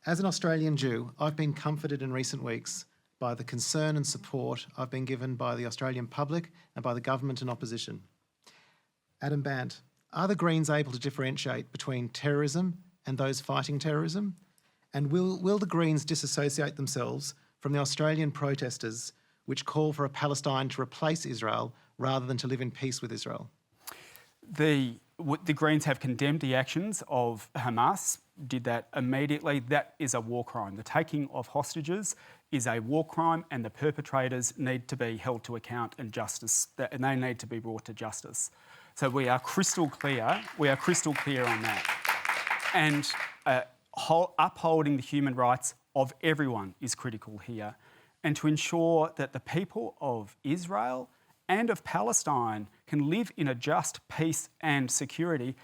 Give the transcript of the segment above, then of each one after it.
As an Australian Jew, I've been comforted in recent weeks by the concern and support I've been given by the Australian public and by the government and opposition. Adam Bandt, are the Greens able to differentiate between terrorism and those fighting terrorism? And will the Greens disassociate themselves from the Australian protesters which call for a Palestine to replace Israel rather than to live in peace with Israel? The Greens have condemned the actions of Hamas, did that immediately. That is a war crime. The taking of hostages is a war crime, and the perpetrators need to be held to account and and they need to be brought to justice. So we are crystal clear. We are crystal clear on that. And upholding the human rights of everyone is critical here. And to ensure that the people of Israel and of Palestine can live in a just peace and security,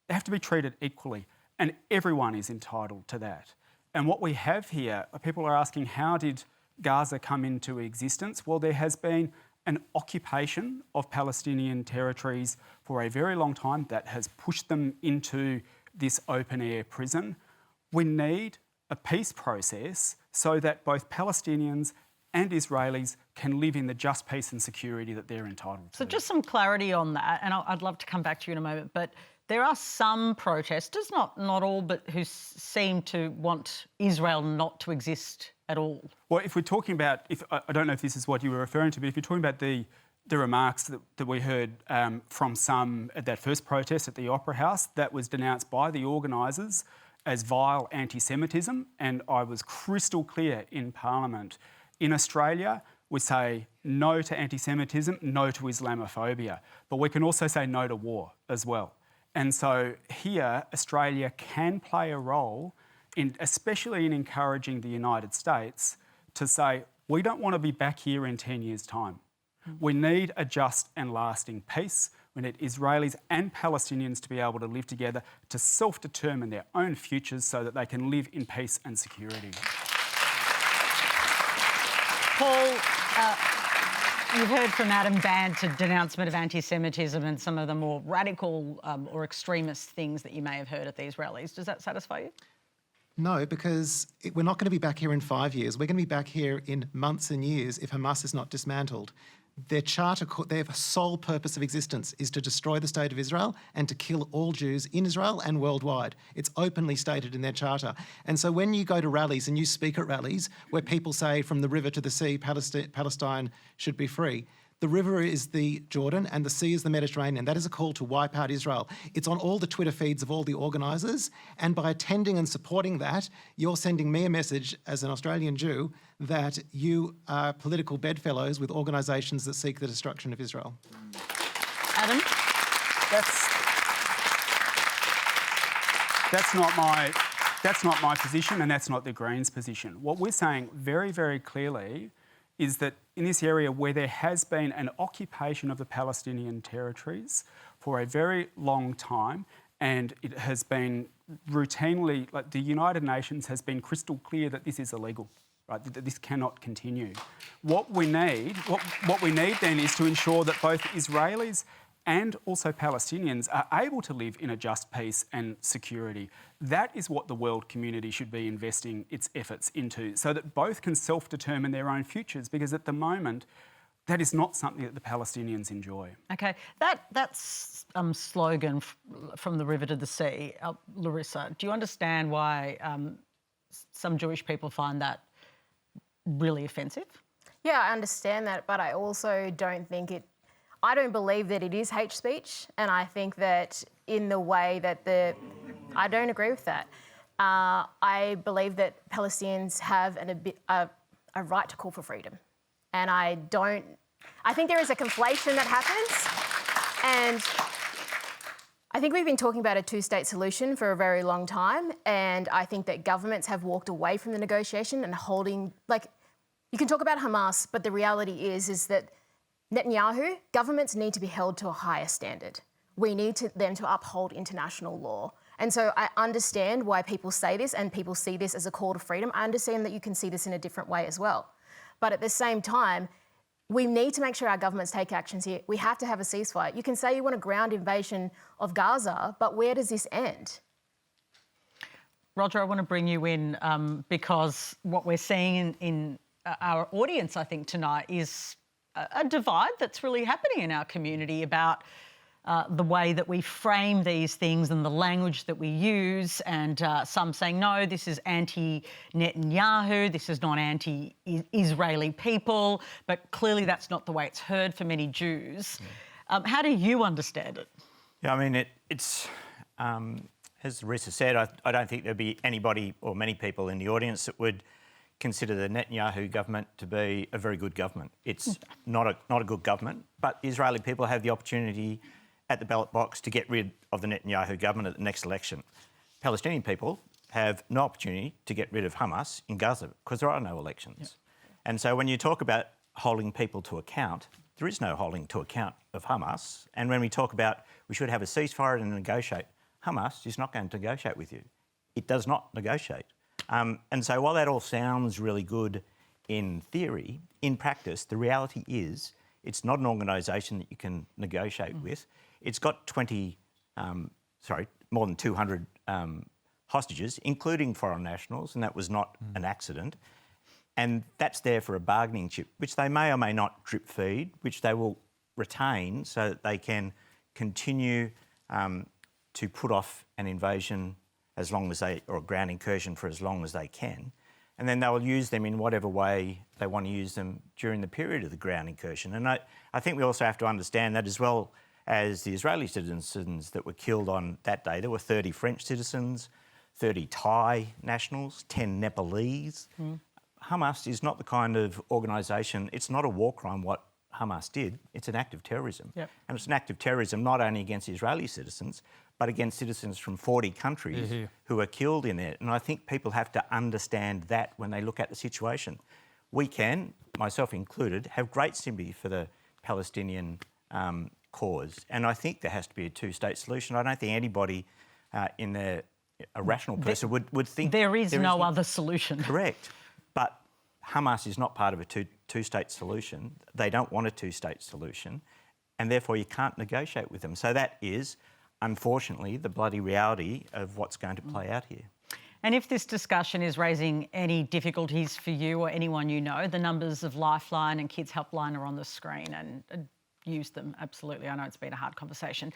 they have to be treated equally. And everyone is entitled to that. And what we have here, people are asking, how did Gaza come into existence? Well, there has been an occupation of Palestinian territories for a very long time that has pushed them into this open-air prison. We need a peace process so that both Palestinians and Israelis can live in the just peace and security that they're entitled to. So just some clarity on that, and I'd love to come back to you in a moment, but there are some protesters, not all, but who seem to want Israel not to exist at all. Well, if we're talking about, I don't know if this is what you were referring to, but if you're talking about the remarks that we heard from some at that first protest at the Opera House, that was denounced by the organisers as vile anti-Semitism, and I was crystal clear in Parliament. In Australia, we say no to anti-Semitism, no to Islamophobia, but we can also say no to war as well. And so here, Australia can play a role, especially in encouraging the United States to say, we don't want to be back here in 10 years' time. We need a just and lasting peace. We need Israelis and Palestinians to be able to live together, to self-determine their own futures so that they can live in peace and security. Paul, you've heard from Adam Bandt a denouncement of anti-Semitism and some of the more radical or extremist things that you may have heard at the Israelis. Does that satisfy you? No, because we're not going to be back here in 5 years. We're going to be back here in months and years if Hamas is not dismantled. Their charter, their sole purpose of existence is to destroy the state of Israel and to kill all Jews in Israel and worldwide. It's openly stated in their charter. And so when you go to rallies and you speak at rallies where people say from the river to the sea, Palestine should be free, the river is the Jordan and the sea is the Mediterranean. That is a call to wipe out Israel. It's on all the Twitter feeds of all the organisers, and by attending and supporting that, you're sending me a message as an Australian Jew that you are political bedfellows with organisations that seek the destruction of Israel. Adam? That's not my position, and that's not the Greens' position. What we're saying very, very clearly is that in this area where there has been an occupation of the Palestinian territories for a very long time, and it has been routinely, like the United Nations has been crystal clear that this is illegal, right? That this cannot continue. What we need then is to ensure that both Israelis and also Palestinians are able to live in a just peace and security. That is what the world community should be investing its efforts into, so that both can self-determine their own futures, because at the moment, that is not something that the Palestinians enjoy. OK, that's slogan from the river to the sea. Larissa, do you understand why some Jewish people find that really offensive? Yeah, I understand that, but I also don't believe that it is hate speech, and I think that in the way that I don't agree with that. I believe that Palestinians have a right to call for freedom, and I think there is a conflation that happens, and I think we've been talking about a two-state solution for a very long time, and I think that governments have walked away from the negotiation and you can talk about Hamas, but the reality is that Netanyahu, governments need to be held to a higher standard. We need them to uphold international law. And so I understand why people say this and people see this as a call to freedom. I understand that you can see this in a different way as well. But at the same time, we need to make sure our governments take actions here. We have to have a ceasefire. You can say you want a ground invasion of Gaza, but where does this end? Roger, I want to bring you in because what we're seeing in our audience, I think, tonight is a divide that's really happening in our community about the way that we frame these things and the language that we use, and some saying, no, this is anti-Netanyahu, this is not anti-Israeli people, but clearly that's not the way it's heard for many Jews. How do you understand it? Yeah, I mean, it's as Larissa said, I don't think there'd be anybody or many people in the audience that would consider the Netanyahu government to be a very good government. It's not a good government, but the Israeli people have the opportunity at the ballot box to get rid of the Netanyahu government at the next election. Palestinian people have no opportunity to get rid of Hamas in Gaza because there are no elections. Yep. And so when you talk about holding people to account, there is no holding to account of Hamas. And when we talk about we should have a ceasefire and negotiate, Hamas is not going to negotiate with you. It does not negotiate. And so while that all sounds really good in theory, in practice, the reality is it's not an organisation that you can negotiate with. It's got more than 200 hostages, including foreign nationals, and that was not an accident. And that's there for a bargaining chip, which they may or may not drip feed, which they will retain so that they can continue to put off an invasion as long as or a ground incursion for as long as they can. And then they will use them in whatever way they want to use them during the period of the ground incursion. And I think we also have to understand that as well as the Israeli citizens that were killed on that day. There were 30 French citizens, 30 Thai nationals, 10 Nepalese. Hamas is not the kind of organisation, it's not a war crime what Hamas did, it's an act of terrorism. Yep. And it's an act of terrorism not only against Israeli citizens, but against citizens from 40 countries who are killed in it. And I think people have to understand that when they look at the situation. We can, myself included, have great sympathy for the Palestinian cause. And I think there has to be a two-state solution. I don't think anybody a rational person would think... There is no other solution. Correct. But Hamas is not part of a two-state solution. They don't want a two-state solution, and therefore you can't negotiate with them. So that is, unfortunately, the bloody reality of what's going to play out here. And if this discussion is raising any difficulties for you or anyone you know, the numbers of Lifeline and Kids Helpline are on the screen, and use them, absolutely. I know it's been a hard conversation.